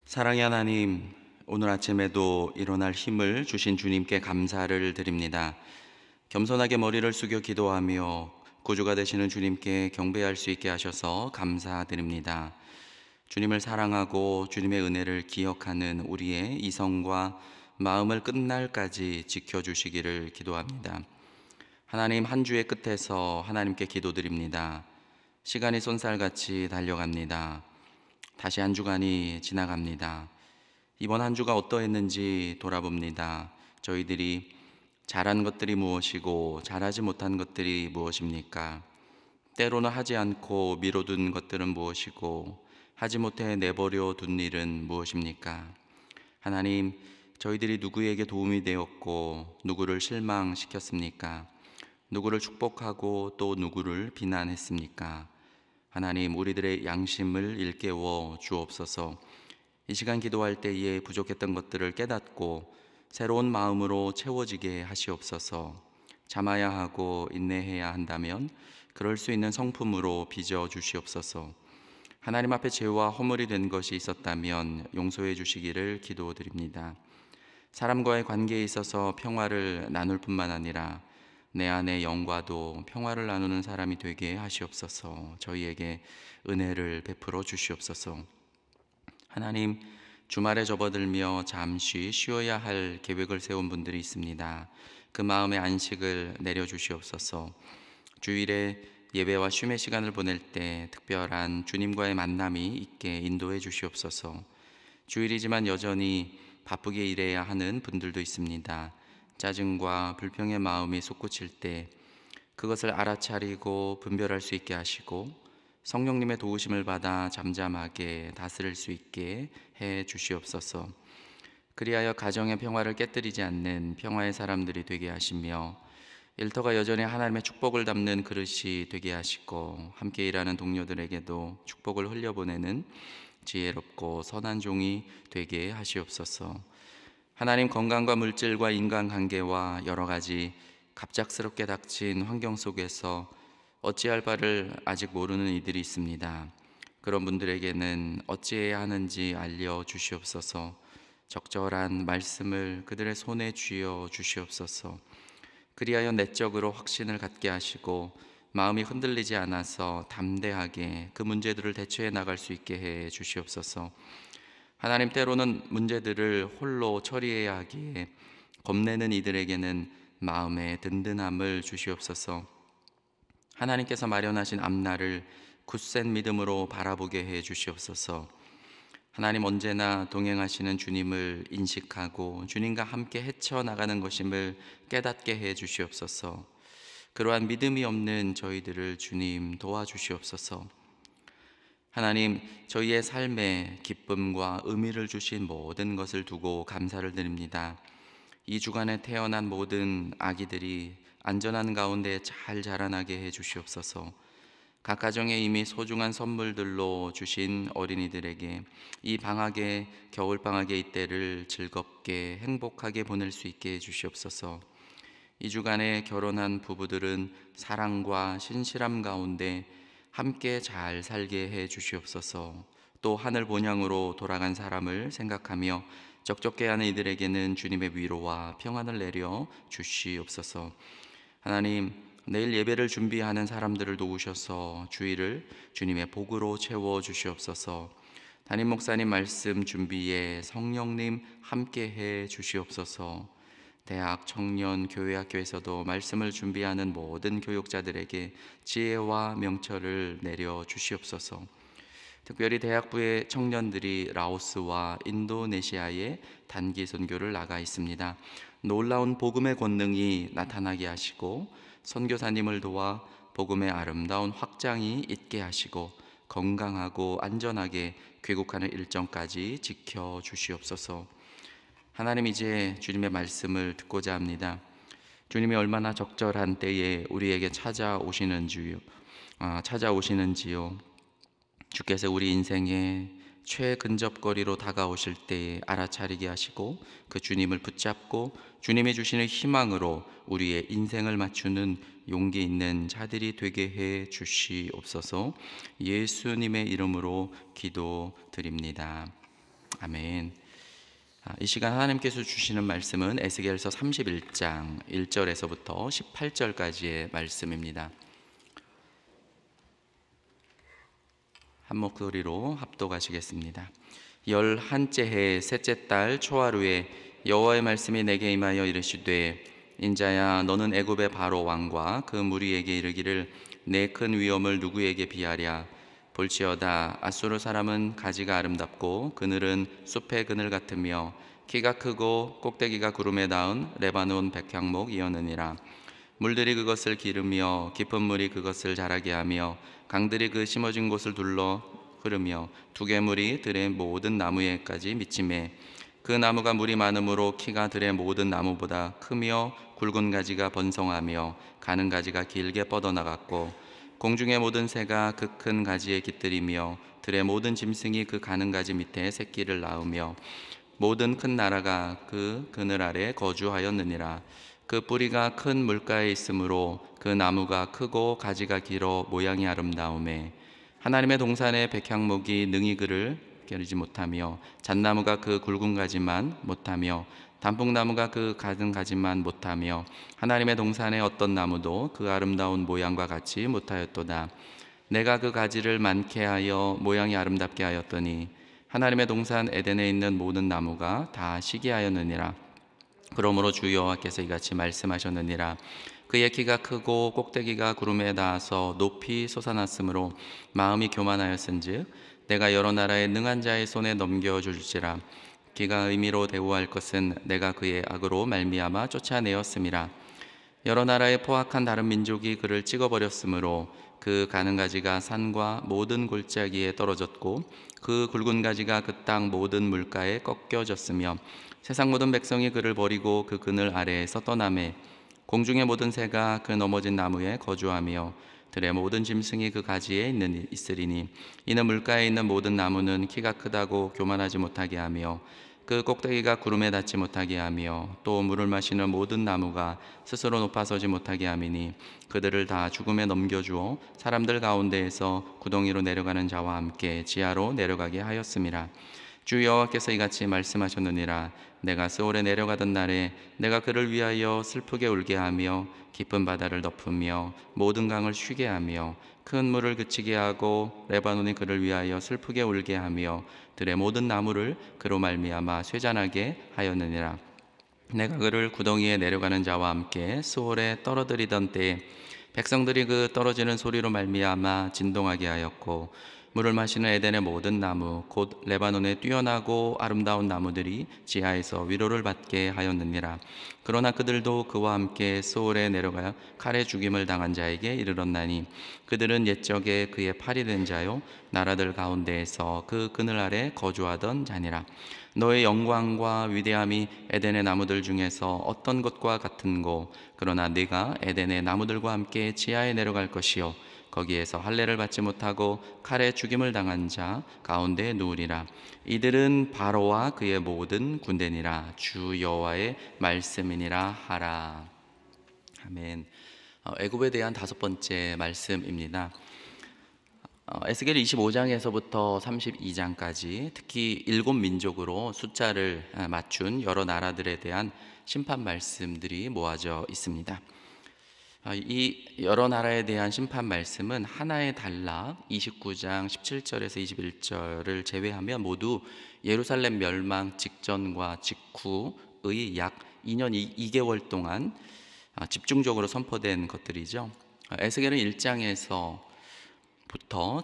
사랑의 하나님, 오늘 아침에도 일어날 힘을 주신 주님께 감사를 드립니다. 겸손하게 머리를 숙여 기도하며 구주가 되시는 주님께 경배할 수 있게 하셔서 감사드립니다. 주님을 사랑하고 주님의 은혜를 기억하는 우리의 이성과 마음을 끝날까지 지켜주시기를 기도합니다. 하나님, 한 주의 끝에서 하나님께 기도드립니다. 시간이 쏜살같이 달려갑니다. 다시 한 주간이 지나갑니다. 이번 한 주가 어떠했는지 돌아봅니다. 저희들이 잘한 것들이 무엇이고 잘하지 못한 것들이 무엇입니까? 때로는 하지 않고 미뤄둔 것들은 무엇이고 하지 못해 내버려 둔 일은 무엇입니까? 하나님, 저희들이 누구에게 도움이 되었고 누구를 실망시켰습니까? 누구를 축복하고 또 누구를 비난했습니까? 하나님, 우리들의 양심을 일깨워 주옵소서. 이 시간 기도할 때에 부족했던 것들을 깨닫고 새로운 마음으로 채워지게 하시옵소서. 참아야 하고 인내해야 한다면 그럴 수 있는 성품으로 빚어 주시옵소서. 하나님 앞에 죄와 허물이 된 것이 있었다면 용서해 주시기를 기도드립니다. 사람과의 관계에 있어서 평화를 나눌 뿐만 아니라 내 안의 영과도 평화를 나누는 사람이 되게 하시옵소서. 저희에게 은혜를 베풀어 주시옵소서. 하나님, 주말에 접어들며 잠시 쉬어야 할 계획을 세운 분들이 있습니다. 그 마음의 안식을 내려주시옵소서. 주일에 예배와 쉼의 시간을 보낼 때 특별한 주님과의 만남이 있게 인도해 주시옵소서. 주일이지만 여전히 바쁘게 일해야 하는 분들도 있습니다. 짜증과 불평의 마음이 솟구칠 때 그것을 알아차리고 분별할 수 있게 하시고 성령님의 도우심을 받아 잠잠하게 다스릴 수 있게 해 주시옵소서. 그리하여 가정의 평화를 깨뜨리지 않는 평화의 사람들이 되게 하시며 일터가 여전히 하나님의 축복을 담는 그릇이 되게 하시고 함께 일하는 동료들에게도 축복을 흘려보내는 지혜롭고 선한 종이 되게 하시옵소서. 하나님, 건강과 물질과 인간관계와 여러 가지 갑작스럽게 닥친 환경 속에서 어찌할 바를 아직 모르는 이들이 있습니다. 그런 분들에게는 어찌해야 하는지 알려 주시옵소서. 적절한 말씀을 그들의 손에 쥐어 주시옵소서. 그리하여 내적으로 확신을 갖게 하시고 마음이 흔들리지 않아서 담대하게 그 문제들을 대처해 나갈 수 있게 해 주시옵소서. 하나님, 때로는 문제들을 홀로 처리해야 하기에 겁내는 이들에게는 마음의 든든함을 주시옵소서. 하나님께서 마련하신 앞날을 굳센 믿음으로 바라보게 해 주시옵소서. 하나님, 언제나 동행하시는 주님을 인식하고 주님과 함께 헤쳐나가는 것임을 깨닫게 해 주시옵소서. 그러한 믿음이 없는 저희들을 주님 도와주시옵소서. 하나님, 저희의 삶에 기쁨과 의미를 주신 모든 것을 두고 감사를 드립니다. 이 주간에 태어난 모든 아기들이 안전한 가운데 잘 자라나게 해 주시옵소서. 각 가정에 이미 소중한 선물들로 주신 어린이들에게 이 방학의 겨울방학의 이때를 즐겁게 행복하게 보낼 수 있게 해 주시옵소서. 이 주간에 결혼한 부부들은 사랑과 신실함 가운데 함께 잘 살게 해 주시옵소서. 또 하늘 본향으로 돌아간 사람을 생각하며 적적해 하는 이들에게는 주님의 위로와 평안을 내려 주시옵소서. 하나님, 내일 예배를 준비하는 사람들을 도우셔서 주일을 주님의 복으로 채워 주시옵소서. 담임 목사님 말씀 준비에 성령님 함께 해 주시옵소서. 대학, 청년, 교회 학교에서도 말씀을 준비하는 모든 교육자들에게 지혜와 명철을 내려 주시옵소서. 특별히 대학부의 청년들이 라오스와 인도네시아에 단기 선교를 나가 있습니다. 놀라운 복음의 권능이 나타나게 하시고 선교사님을 도와 복음의 아름다운 확장이 있게 하시고 건강하고 안전하게 귀국하는 일정까지 지켜 주시옵소서. 하나님, 이제 주님의 말씀을 듣고자 합니다. 주님이 얼마나 적절한 때에 우리에게 찾아오시는지요. 주께서 우리 인생의 최근접거리로 다가오실 때에 알아차리게 하시고 그 주님을 붙잡고 주님이 주시는 희망으로 우리의 인생을 맞추는 용기 있는 자들이 되게 해 주시옵소서. 예수님의 이름으로 기도드립니다. 아멘. 이 시간 하나님께서 주시는 말씀은 에스겔서 31장 1절에서부터 18절까지의 말씀입니다. 한 목소리로 합독하시겠습니다. 11째 해 셋째 달 초하루에 여호와의 말씀이 내게 임하여 이르시되, 인자야, 너는 애굽의 바로 왕과 그 무리에게 이르기를, 내 큰 위엄을 누구에게 비하랴? 볼지어다, 아수르 사람은 가지가 아름답고 그늘은 숲의 그늘 같으며 키가 크고 꼭대기가 구름에 닿은 레바논 백향목이었느니라. 물들이 그것을 기르며 깊은 물이 그것을 자라게 하며 강들이 그 심어진 곳을 둘러 흐르며 두개물이 들의 모든 나무에까지 미치매, 그 나무가 물이 많으므로 키가 들의 모든 나무보다 크며 굵은 가지가 번성하며 가는 가지가 길게 뻗어나갔고, 공중의 모든 새가 그 큰 가지에 깃들이며 들의 모든 짐승이 그 가는 가지 밑에 새끼를 낳으며 모든 큰 나라가 그 그늘 아래 거주하였느니라. 그 뿌리가 큰 물가에 있으므로 그 나무가 크고 가지가 길어 모양이 아름다우매, 하나님의 동산의 백향목이 능히 그를 겨루지 못하며 잣나무가 그 굵은 가지만 못하며 단풍나무가 그 가든 가지만 못하며 하나님의 동산의 어떤 나무도 그 아름다운 모양과 같이 못하였도다. 내가 그 가지를 많게 하여 모양이 아름답게 하였더니 하나님의 동산 에덴에 있는 모든 나무가 다 시기하였느니라. 그러므로 주 여호와께서 이같이 말씀하셨느니라. 그의 키가 크고 꼭대기가 구름에 닿아서 높이 솟아났으므로 마음이 교만하였은즉 내가 여러 나라의 능한 자의 손에 넘겨줄지라. 그가 의미로 대우할 것은 내가 그의 악으로 말미암아 쫓아내었음이라. 여러 나라의 포악한 다른 민족이 그를 찍어버렸으므로 그 가는 가지가 산과 모든 골짜기에 떨어졌고 그 굵은 가지가 그 땅 모든 물가에 꺾여졌으며 세상 모든 백성이 그를 버리고 그 그늘 아래에서 떠나매, 공중의 모든 새가 그 넘어진 나무에 거주하며 들의 모든 짐승이 그 가지에 있으리니, 이는 물가에 있는 모든 나무는 키가 크다고 교만하지 못하게 하며 그 꼭대기가 구름에 닿지 못하게 하며 또 물을 마시는 모든 나무가 스스로 높아서지 못하게 함이니, 그들을 다 죽음에 넘겨주어 사람들 가운데에서 구덩이로 내려가는 자와 함께 지하로 내려가게 하였음이라. 주 여호와께서 이같이 말씀하셨느니라. 내가 스올에 내려가던 날에 내가 그를 위하여 슬프게 울게 하며 깊은 바다를 덮으며 모든 강을 쉬게 하며 큰 물을 그치게 하고 레바논이 그를 위하여 슬프게 울게 하며 들의 모든 나무를 그로 말미암아 쇠잔하게 하였느니라. 내가 그를 구덩이에 내려가는 자와 함께 스올에 떨어뜨리던 때에 백성들이 그 떨어지는 소리로 말미암아 진동하게 하였고, 물을 마시는 에덴의 모든 나무 곧 레바논의 뛰어나고 아름다운 나무들이 지하에서 위로를 받게 하였느니라. 그러나 그들도 그와 함께 소올에 내려가 칼에 죽임을 당한 자에게 이르렀나니, 그들은 옛적에 그의 팔이 된 자요 나라들 가운데에서 그 그늘 아래 거주하던 자니라. 너의 영광과 위대함이 에덴의 나무들 중에서 어떤 것과 같은고, 그러나 네가 에덴의 나무들과 함께 지하에 내려갈 것이요 거기에서 할례를 받지 못하고 칼에 죽임을 당한 자 가운데 누우리라. 이들은 바로와 그의 모든 군대니라. 주 여호와의 말씀이니라 하라. 아멘. 애굽에 대한 다섯 번째 말씀입니다. 에스겔 25장에서부터 32장까지 특히 7민족으로 숫자를 맞춘 여러 나라들에 대한 심판 말씀들이 모아져 있습니다. 이 여러 나라에 대한 심판 말씀은 하나의 단락 29장 17절에서 21절을 제외하면 모두 예루살렘 멸망 직전과 직후의 약 2년 2개월 동안 집중적으로 선포된 것들이죠. 에스겔은 1장에서부터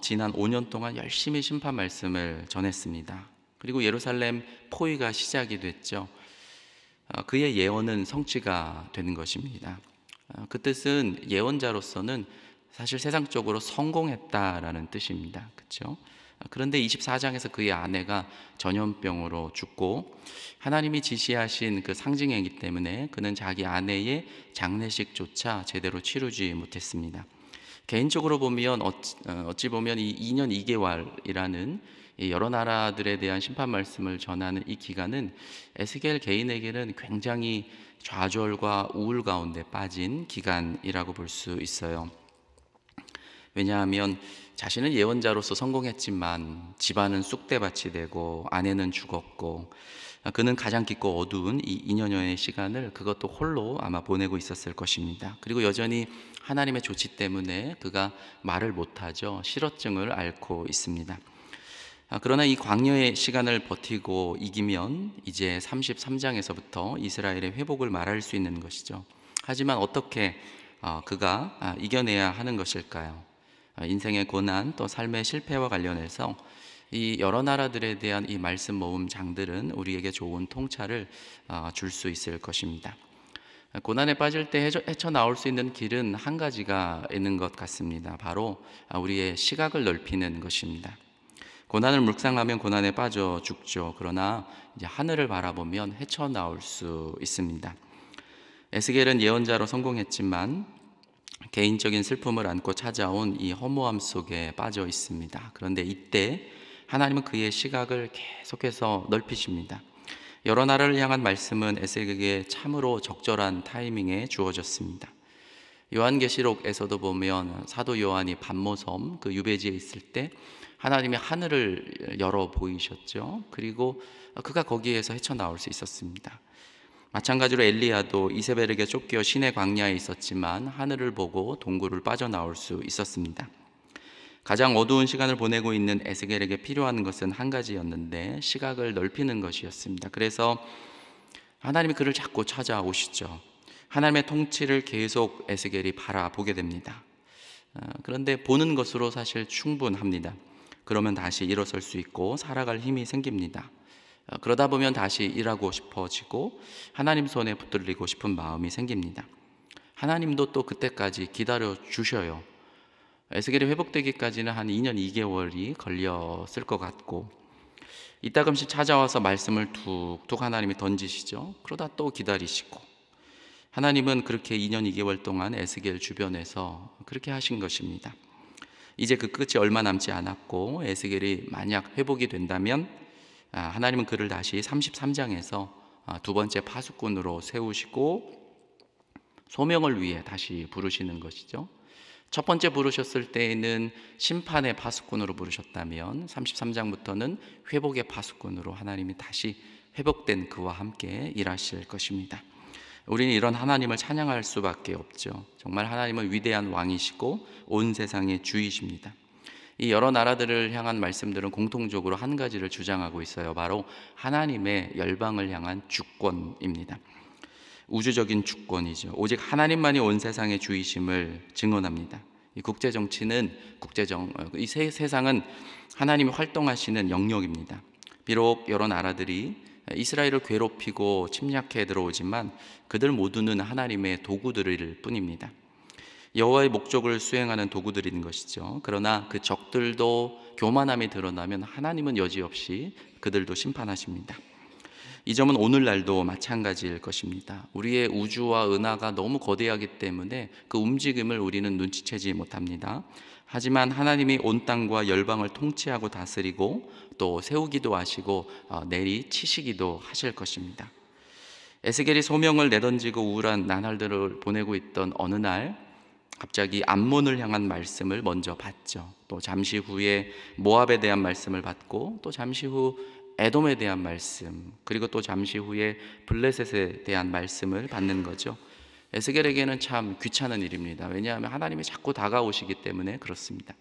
지난 5년 동안 열심히 심판 말씀을 전했습니다. 그리고 예루살렘 포위가 시작이 됐죠. 그의 예언은 성취가 되는 것입니다. 그 뜻은 예언자로서는 사실 세상적으로 성공했다라는 뜻입니다. 그렇죠? 그런데 24장에서 그의 아내가 전염병으로 죽고 하나님이 지시하신 그 상징이기 때문에 그는 자기 아내의 장례식조차 제대로 치르지 못했습니다. 개인적으로 보면 어찌 보면 이 2년 2개월이라는 여러 나라들에 대한 심판 말씀을 전하는 이 기간은 에스겔 개인에게는 굉장히 좌절과 우울 가운데 빠진 기간이라고 볼 수 있어요. 왜냐하면 자신은 예언자로서 성공했지만 집안은 쑥대밭이 되고 아내는 죽었고, 그는 가장 깊고 어두운 이 2년여의 시간을 그것도 홀로 아마 보내고 있었을 것입니다. 그리고 여전히 하나님의 조치 때문에 그가 말을 못하죠. 실어증을 앓고 있습니다. 그러나 이 광야의 시간을 버티고 이기면 이제 33장에서부터 이스라엘의 회복을 말할 수 있는 것이죠. 하지만 어떻게 그가 이겨내야 하는 것일까요? 인생의 고난 또 삶의 실패와 관련해서 이 여러 나라들에 대한 이 말씀 모음 장들은 우리에게 좋은 통찰을 줄 수 있을 것입니다. 고난에 빠질 때 헤쳐나올 수 있는 길은 한 가지가 있는 것 같습니다. 바로 우리의 시각을 넓히는 것입니다. 고난을 묵상하면 고난에 빠져 죽죠. 그러나 이제 하늘을 바라보면 헤쳐나올 수 있습니다. 에스겔은 예언자로 성공했지만 개인적인 슬픔을 안고 찾아온 이 허무함 속에 빠져 있습니다. 그런데 이때 하나님은 그의 시각을 계속해서 넓히십니다. 여러 나라를 향한 말씀은 에스겔에게 참으로 적절한 타이밍에 주어졌습니다. 요한계시록에서도 보면 사도 요한이 반모섬 그 유배지에 있을 때 하나님이 하늘을 열어 보이셨죠. 그리고 그가 거기에서 헤쳐나올 수 있었습니다. 마찬가지로 엘리야도 이세벨에게 쫓겨 시내 광야에 있었지만 하늘을 보고 동굴을 빠져나올 수 있었습니다. 가장 어두운 시간을 보내고 있는 에스겔에게 필요한 것은 한 가지였는데 시각을 넓히는 것이었습니다. 그래서 하나님이 그를 자꾸 찾아오시죠. 하나님의 통치를 계속 에스겔이 바라보게 됩니다. 그런데 보는 것으로 사실 충분합니다. 그러면 다시 일어설 수 있고 살아갈 힘이 생깁니다. 그러다 보면 다시 일하고 싶어지고 하나님 손에 붙들리고 싶은 마음이 생깁니다. 하나님도 또 그때까지 기다려 주셔요. 에스겔이 회복되기까지는 한 2년 2개월이 걸렸을 것 같고, 이따금씩 찾아와서 말씀을 툭툭 하나님이 던지시죠. 그러다 또 기다리시고, 하나님은 그렇게 2년 2개월 동안 에스겔 주변에서 그렇게 하신 것입니다. 이제 그 끝이 얼마 남지 않았고 에스겔이 만약 회복이 된다면 하나님은 그를 다시 33장에서 두 번째 파수꾼으로 세우시고 소명을 위해 다시 부르시는 것이죠. 첫 번째 부르셨을 때에는 심판의 파수꾼으로 부르셨다면 33장부터는 회복의 파수꾼으로 하나님이 다시 회복된 그와 함께 일하실 것입니다. 우리는 이런 하나님을 찬양할 수밖에 없죠. 정말 하나님은 위대한 왕이시고 온 세상의 주이십니다. 이 여러 나라들을 향한 말씀들은 공통적으로 한 가지를 주장하고 있어요. 바로 하나님의 열방을 향한 주권입니다. 우주적인 주권이죠. 오직 하나님만이 온 세상의 주이심을 증언합니다. 이 국제 정치는 이 세상은 하나님이 활동하시는 영역입니다. 비록 여러 나라들이 이스라엘을 괴롭히고 침략해 들어오지만 그들 모두는 하나님의 도구들일 뿐입니다. 여호와의 목적을 수행하는 도구들인 것이죠. 그러나 그 적들도 교만함이 드러나면 하나님은 여지없이 그들도 심판하십니다. 이 점은 오늘날도 마찬가지일 것입니다. 우리의 우주와 은하가 너무 거대하기 때문에 그 움직임을 우리는 눈치채지 못합니다. 하지만 하나님이 온 땅과 열방을 통치하고 다스리고 또 세우기도 하시고 내리치시기도 하실 것입니다. 에스겔이 소명을 내던지고 우울한 나날들을 보내고 있던 어느 날 갑자기 암몬을 향한 말씀을 먼저 받죠. 또 잠시 후에 모압에 대한 말씀을 받고 또 잠시 후 에돔에 대한 말씀, 그리고 또 잠시 후에 블레셋에 대한 말씀을 받는 거죠. 에스겔에게는 참 귀찮은 일입니다. 왜냐하면 하나님이 자꾸 다가오시기 때문에 그렇습니다.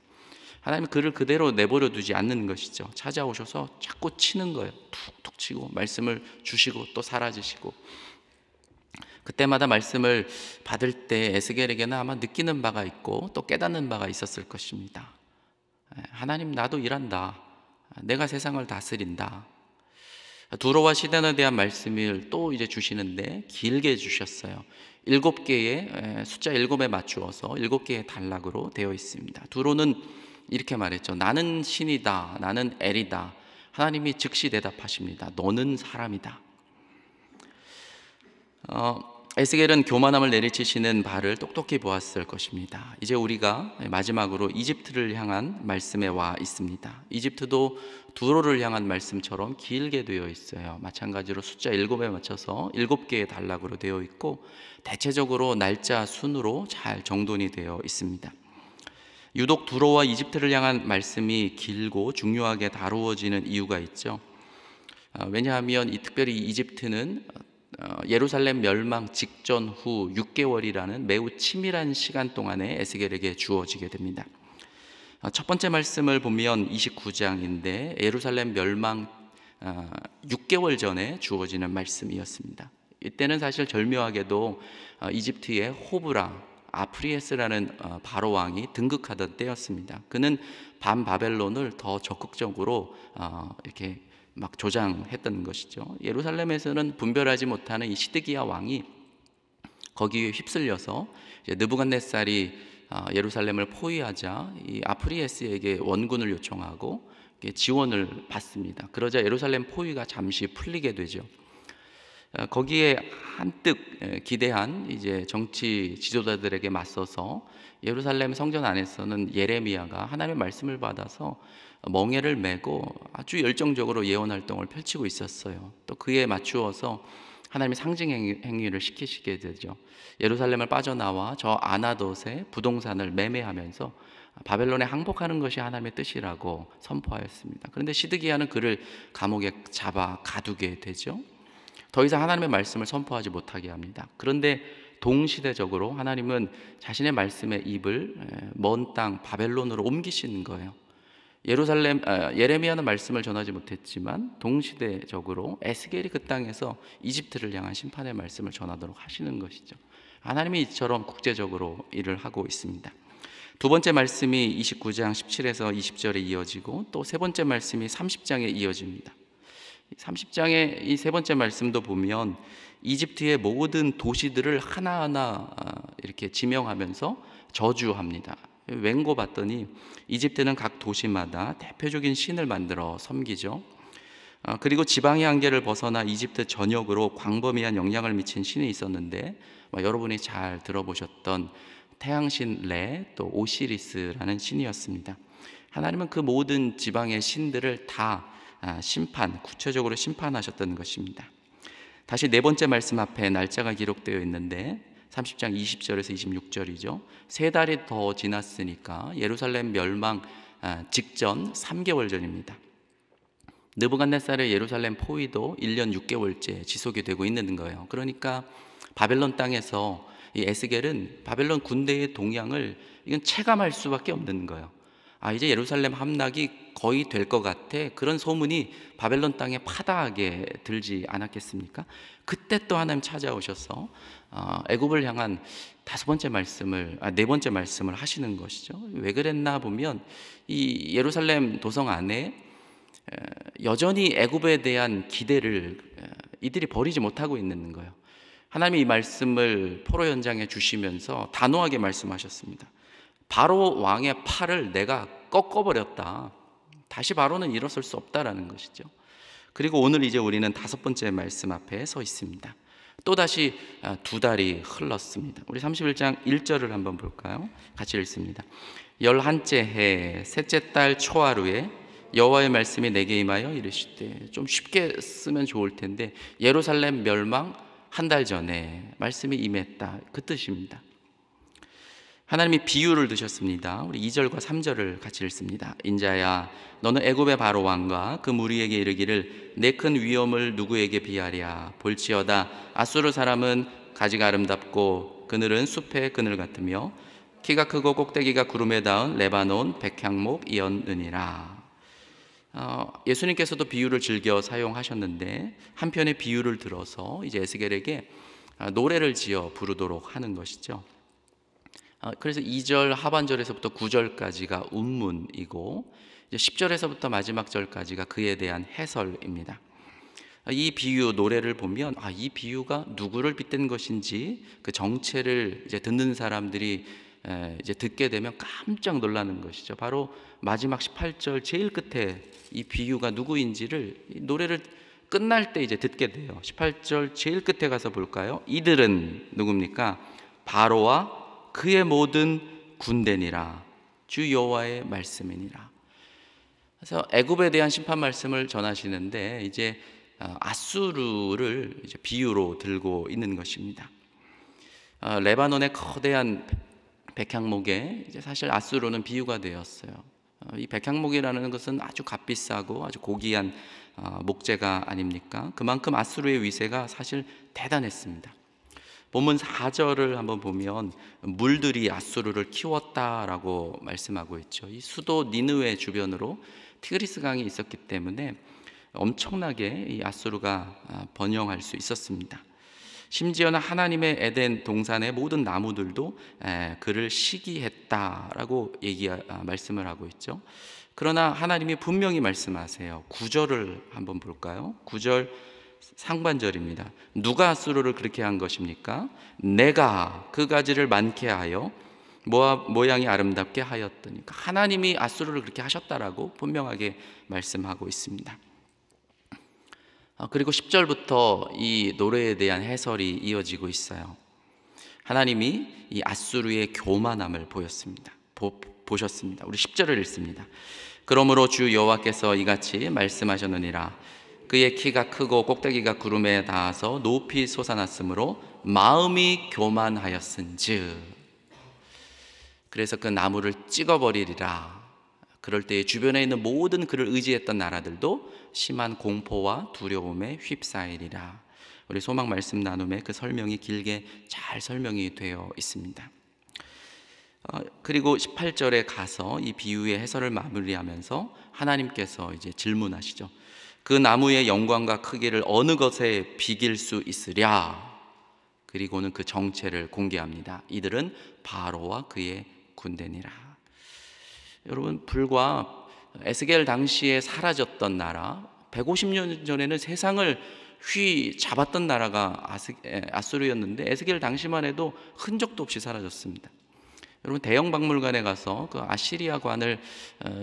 하나님이 그를 그대로 내버려 두지 않는 것이죠. 찾아오셔서 자꾸 치는 거예요. 툭툭 치고 말씀을 주시고 또 사라지시고. 그때마다 말씀을 받을 때 에스겔에게는 아마 느끼는 바가 있고 또 깨닫는 바가 있었을 것입니다. 하나님, 나도 일한다. 내가 세상을 다스린다. 두로와 시돈에 대한 말씀을 또 이제 주시는데 길게 주셨어요. 7개의 숫자 7에 맞추어서 7개의 단락으로 되어 있습니다. 두로는 이렇게 말했죠. 나는 신이다. 나는 엘이다. 하나님이 즉시 대답하십니다. 너는 사람이다. 에스겔은 교만함을 내리치시는 바를 똑똑히 보았을 것입니다. 이제 우리가 마지막으로 이집트를 향한 말씀에 와 있습니다. 이집트도 두로를 향한 말씀처럼 길게 되어 있어요. 마찬가지로 숫자 7에 맞춰서 7개의 단락으로 되어 있고 대체적으로 날짜 순으로 잘 정돈이 되어 있습니다. 유독 두로와 이집트를 향한 말씀이 길고 중요하게 다루어지는 이유가 있죠. 왜냐하면 특별히 이집트는 예루살렘 멸망 직전 후 6개월이라는 매우 치밀한 시간 동안에 에스겔에게 주어지게 됩니다. 첫 번째 말씀을 보면 29장인데 예루살렘 멸망 6개월 전에 주어지는 말씀이었습니다. 이때는 사실 절묘하게도 이집트의 호브라 아프리에스라는 바로 왕이 등극하던 때였습니다. 그는 반바벨론을 더 적극적으로 이렇게 막 조장했던 것이죠. 예루살렘에서는 분별하지 못하는 이 시드기야 왕이 거기에 휩쓸려서 느부갓네살이 예루살렘을 포위하자 이 아프리에스에게 원군을 요청하고 지원을 받습니다. 그러자 예루살렘 포위가 잠시 풀리게 되죠. 거기에 한뜩 기대한 이제 정치 지도자들에게 맞서서 예루살렘 성전 안에서는 예레미야가 하나님의 말씀을 받아서 멍에를 메고 아주 열정적으로 예언 활동을 펼치고 있었어요. 또 그에 맞추어서 하나님의 상징 행위를 시키시게 되죠. 예루살렘을 빠져나와 저 아나돗의 부동산을 매매하면서 바벨론에 항복하는 것이 하나님의 뜻이라고 선포하였습니다. 그런데 시드기야는 그를 감옥에 잡아 가두게 되죠. 더 이상 하나님의 말씀을 선포하지 못하게 합니다. 그런데 동시대적으로 하나님은 자신의 말씀의 입을 먼 땅 바벨론으로 옮기시는 거예요. 예레미야는 말씀을 전하지 못했지만 동시대적으로 에스겔이 그 땅에서 이집트를 향한 심판의 말씀을 전하도록 하시는 것이죠. 하나님이 이처럼 국제적으로 일을 하고 있습니다. 두 번째 말씀이 29장 17에서 20절에 이어지고 또 세 번째 말씀이 30장에 이어집니다. 30장의 이 세 번째 말씀도 보면 이집트의 모든 도시들을 하나하나 이렇게 지명하면서 저주합니다. 왠고 봤더니 이집트는 각 도시마다 대표적인 신을 만들어 섬기죠. 그리고 지방의 한계를 벗어나 이집트 전역으로 광범위한 영향을 미친 신이 있었는데 여러분이 잘 들어보셨던 태양신 레, 또 오시리스라는 신이었습니다. 하나님은 그 모든 지방의 신들을 다 구체적으로 심판하셨던 것입니다. 다시 네 번째 말씀 앞에 날짜가 기록되어 있는데 30장 20절에서 26절이죠. 3달이 더 지났으니까 예루살렘 멸망 직전 3개월 전입니다. 느부갓네살의 예루살렘 포위도 1년 6개월째 지속이 되고 있는 거예요. 그러니까 바벨론 땅에서 이 에스겔은 바벨론 군대의 동향을 이건 체감할 수밖에 없는 거예요. 이제 예루살렘 함락이 거의 될 것 같아. 그런 소문이 바벨론 땅에 파다하게 들지 않았겠습니까? 그때 또 하나님 찾아오셔서 애굽을 향한 네 번째 말씀을 하시는 것이죠. 왜 그랬나 보면 이 예루살렘 도성 안에 여전히 애굽에 대한 기대를 이들이 버리지 못하고 있는 거예요. 하나님이 이 말씀을 포로 현장에 주시면서 단호하게 말씀하셨습니다. 바로 왕의 팔을 내가 꺾어버렸다. 다시 바로는 일어설 수 없다라는 것이죠. 그리고 오늘 이제 우리는 다섯 번째 말씀 앞에 서 있습니다. 또다시 2달이 흘렀습니다. 우리 31장 1절을 한번 볼까요? 같이 읽습니다. 11째 해 셋째 달 초하루에 여호와의 말씀이 내게 임하여 이르시되, 좀 쉽게 쓰면 좋을 텐데 예루살렘 멸망 한 달 전에 말씀이 임했다, 그 뜻입니다. 하나님이 비유를 드셨습니다. 우리 2절과 3절을 같이 읽습니다. 인자야, 너는 애굽의 바로 왕과 그 무리에게 이르기를 내 큰 위엄을 누구에게 비하랴. 볼지어다 아수르 사람은 가지가 아름답고 그늘은 숲의 그늘 같으며 키가 크고 꼭대기가 구름에 닿은 레바논 백향목이었느니라. 예수님께서도 비유를 즐겨 사용하셨는데 한편의 비유를 들어서 이제 에스겔에게 노래를 지어 부르도록 하는 것이죠. 그래서 2절 하반절에서부터 9절까지가 운문이고 이제 10절에서부터 마지막 절까지가 그에 대한 해설입니다. 이 비유 노래를 보면 이 비유가 누구를 빗댄 것인지 그 정체를 이제 듣는 사람들이 이제 듣게 되면 깜짝 놀라는 것이죠. 바로 마지막 18절 제일 끝에 이 비유가 누구인지를 이 노래를 끝날 때 이제 듣게 돼요. 18절 제일 끝에 가서 볼까요? 이들은 누굽니까? 바로와 그의 모든 군대니라. 주 여호와의 말씀이니라. 그래서 애굽에 대한 심판 말씀을 전하시는데 이제 아수르를 이제 비유로 들고 있는 것입니다. 레바논의 거대한 백향목에 이제 사실 아수르는 비유가 되었어요. 이 백향목이라는 것은 아주 값비싸고 아주 고귀한 목재가 아닙니까? 그만큼 아수르의 위세가 사실 대단했습니다. 본문 4절을 한번 보면 물들이 아수르를 키웠다라고 말씀하고 있죠. 이 수도 니느웨 주변으로 티그리스 강이 있었기 때문에 엄청나게 이 아수르가 번영할 수 있었습니다. 심지어는 하나님의 에덴 동산의 모든 나무들도 그를 시기했다라고 말씀을 하고 있죠. 그러나 하나님이 분명히 말씀하세요. 9절을 한번 볼까요? 9절 상반절입니다. 누가 아수르를 그렇게 한 것입니까? 내가 그 가지를 많게 하여 모양이 아름답게 하였더니, 하나님이 아수르를 그렇게 하셨다라고 분명하게 말씀하고 있습니다. 그리고 10절부터 이 노래에 대한 해설이 이어지고 있어요. 하나님이 이 아수르의 교만함을 보셨습니다. 우리 10절을 읽습니다. 그러므로 주 여호와께서 이같이 말씀하셨느니라. 그의 키가 크고 꼭대기가 구름에 닿아서 높이 솟아났으므로 마음이 교만하였은즉, 그래서 그 나무를 찍어버리리라. 그럴 때에 주변에 있는 모든 그를 의지했던 나라들도 심한 공포와 두려움에 휩싸이리라. 우리 소망 말씀 나눔에 그 설명이 길게 잘 설명이 되어 있습니다. 그리고 18절에 가서 이 비유의 해설을 마무리하면서 하나님께서 이제 질문하시죠. 그 나무의 영광과 크기를 어느 것에 비길 수 있으랴. 그리고는 그 정체를 공개합니다. 이들은 바로와 그의 군대니라. 여러분, 불과 에스겔 당시에 사라졌던 나라, 150년 전에는 세상을 휘잡았던 나라가 아수르였는데 에스겔 당시만 해도 흔적도 없이 사라졌습니다. 여러분, 대형 박물관에 가서 그 아시리아관을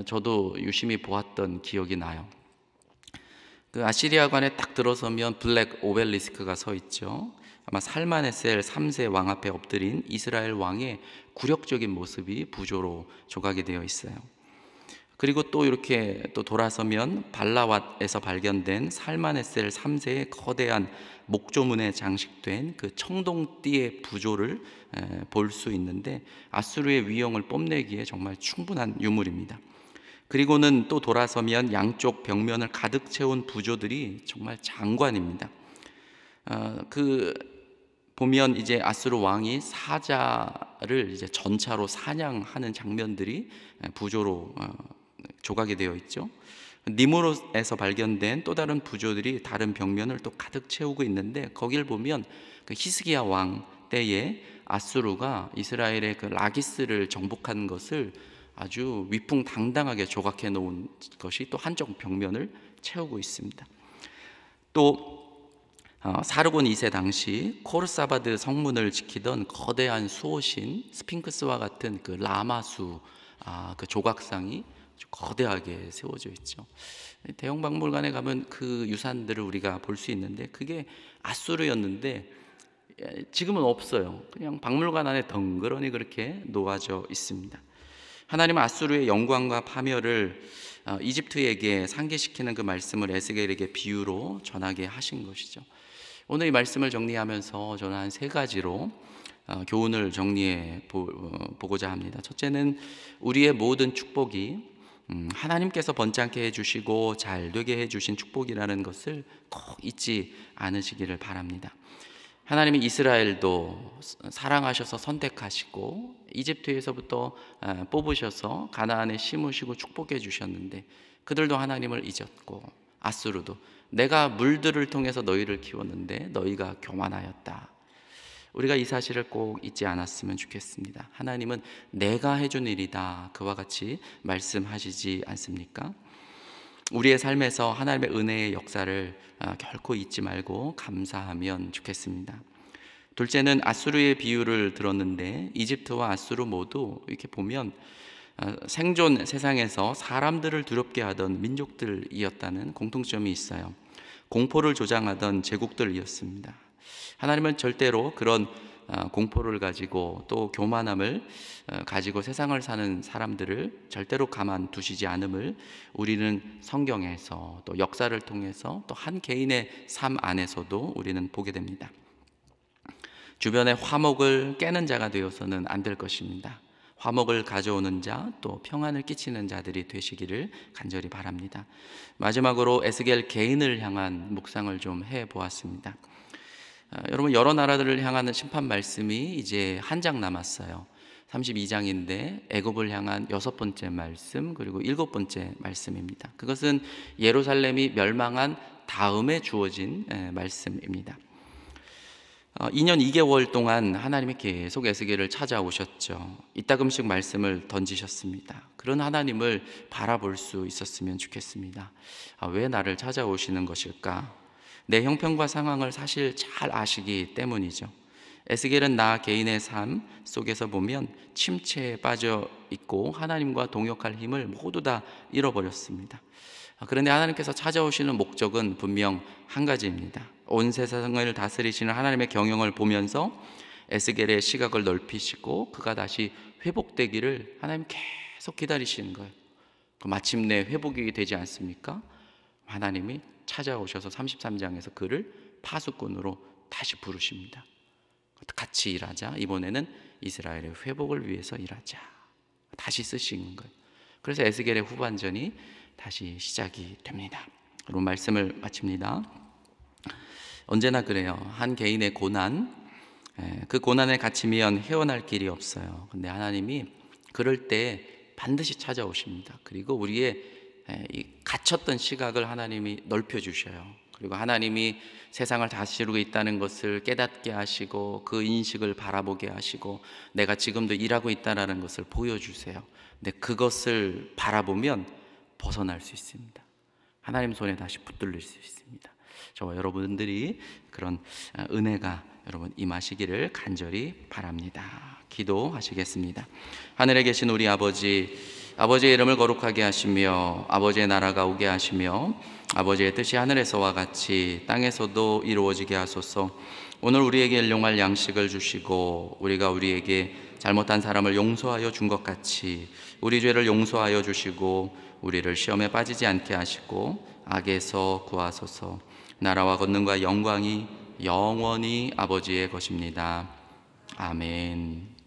저도 유심히 보았던 기억이 나요. 그 아시리아관에 딱 들어서면 블랙 오벨리스크가 서 있죠. 아마 살마네셀 3세 왕 앞에 엎드린 이스라엘 왕의 굴욕적인 모습이 부조로 조각이 되어 있어요. 그리고 또 이렇게 또 돌아서면 발라왓에서 발견된 살마네셀 3세의 거대한 목조문에 장식된 그 청동띠의 부조를 볼 수 있는데, 아수르의 위용을 뽐내기에 정말 충분한 유물입니다. 그리고는 또 돌아서면 양쪽 벽면을 가득 채운 부조들이 정말 장관입니다. 보면 이제 아수르 왕이 사자를 이제 전차로 사냥하는 장면들이 부조로 조각이 되어 있죠. 니무롯에서 발견된 또 다른 부조들이 다른 벽면을 또 가득 채우고 있는데, 거길 보면 그 히스기야 왕 때에 아수르가 이스라엘의 그 라기스를 정복한 것을 아주 위풍당당하게 조각해 놓은 것이 또 한쪽 벽면을 채우고 있습니다. 또 사르곤 2세 당시 코르사바드 성문을 지키던 거대한 수호신 스핑크스와 같은 그 라마수 그 조각상이 거대하게 세워져 있죠. 대형 박물관에 가면 그 유산들을 우리가 볼 수 있는데, 그게 아수르였는데 지금은 없어요. 그냥 박물관 안에 덩그러니 그렇게 놓아져 있습니다. 하나님은 아수르의 영광과 파멸을 이집트에게 상기시키는 그 말씀을 에스겔에게 비유로 전하게 하신 것이죠. 오늘 이 말씀을 정리하면서 저는 한 3가지로 교훈을 정리해 보고자 합니다. 첫째는 우리의 모든 축복이 하나님께서 번창케 해주시고 잘 되게 해주신 축복이라는 것을 꼭 잊지 않으시기를 바랍니다. 하나님이 이스라엘도 사랑하셔서 선택하시고 이집트에서부터 뽑으셔서 가나안에 심으시고 축복해 주셨는데, 그들도 하나님을 잊었고, 아수르도 내가 물들을 통해서 너희를 키웠는데 너희가 교만하였다. 우리가 이 사실을 꼭 잊지 않았으면 좋겠습니다. 하나님은 내가 해준 일이다, 그와 같이 말씀하시지 않습니까? 우리의 삶에서 하나님의 은혜의 역사를 결코 잊지 말고 감사하면 좋겠습니다. 둘째는 아수르의 비유를 들었는데, 이집트와 아수르 모두 이렇게 보면 생존 세상에서 사람들을 두렵게 하던 민족들이었다는 공통점이 있어요. 공포를 조장하던 제국들이었습니다. 하나님은 절대로 그런 공포를 가지고 또 교만함을 가지고 세상을 사는 사람들을 절대로 가만두시지 않음을 우리는 성경에서 또 역사를 통해서 또 한 개인의 삶 안에서도 우리는 보게 됩니다. 주변의 화목을 깨는 자가 되어서는 안 될 것입니다. 화목을 가져오는 자, 또 평안을 끼치는 자들이 되시기를 간절히 바랍니다. 마지막으로 에스겔 개인을 향한 묵상을 좀 해보았습니다. 여러분, 여러 나라들을 향하는 심판 말씀이 이제 한 장 남았어요. 32장인데 애굽을 향한 6번째 말씀, 그리고 7번째 말씀입니다. 그것은 예루살렘이 멸망한 다음에 주어진 말씀입니다. 2년 2개월 동안 하나님이 계속 에스겔을 찾아오셨죠. 이따금씩 말씀을 던지셨습니다. 그런 하나님을 바라볼 수 있었으면 좋겠습니다. 왜 나를 찾아오시는 것일까? 내 형편과 상황을 사실 잘 아시기 때문이죠. 에스겔은 나 개인의 삶 속에서 보면 침체에 빠져 있고 하나님과 동역할 힘을 모두 다 잃어버렸습니다. 그런데 하나님께서 찾아오시는 목적은 분명 한 가지입니다. 온 세상을 다스리시는 하나님의 경영을 보면서 에스겔의 시각을 넓히시고 그가 다시 회복되기를 하나님 계속 기다리시는 거예요. 마침내 회복이 되지 않습니까? 하나님이 찾아오셔서 33장에서 그를 파수꾼으로 다시 부르십니다. 같이 일하자. 이번에는 이스라엘의 회복을 위해서 일하자. 다시 쓰신 거예요. 그래서 에스겔의 후반전이 다시 시작이 됩니다. 그럼 말씀을 마칩니다. 언제나 그래요. 한 개인의 고난, 그 고난에 갇히면 헤어날 길이 없어요. 근데 하나님이 그럴 때 반드시 찾아오십니다. 그리고 우리의 이 갇혔던 시각을 하나님이 넓혀주셔요. 그리고 하나님이 세상을 다스리고 있다는 것을 깨닫게 하시고 그 인식을 바라보게 하시고 내가 지금도 일하고 있다는 것을 보여주세요. 근데 그것을 바라보면 벗어날 수 있습니다. 하나님 손에 다시 붙들릴 수 있습니다. 저와 여러분들이 그런 은혜가 여러분 임하시기를 간절히 바랍니다. 기도하시겠습니다. 하늘에 계신 우리 아버지, 아버지의 이름을 거룩하게 하시며 아버지의 나라가 오게 하시며 아버지의 뜻이 하늘에서와 같이 땅에서도 이루어지게 하소서. 오늘 우리에게 일용할 양식을 주시고 우리가 우리에게 잘못한 사람을 용서하여 준 것 같이 우리 죄를 용서하여 주시고 우리를 시험에 빠지지 않게 하시고 악에서 구하소서. 나라와 권능과 영광이 영원히 아버지의 것입니다. 아멘.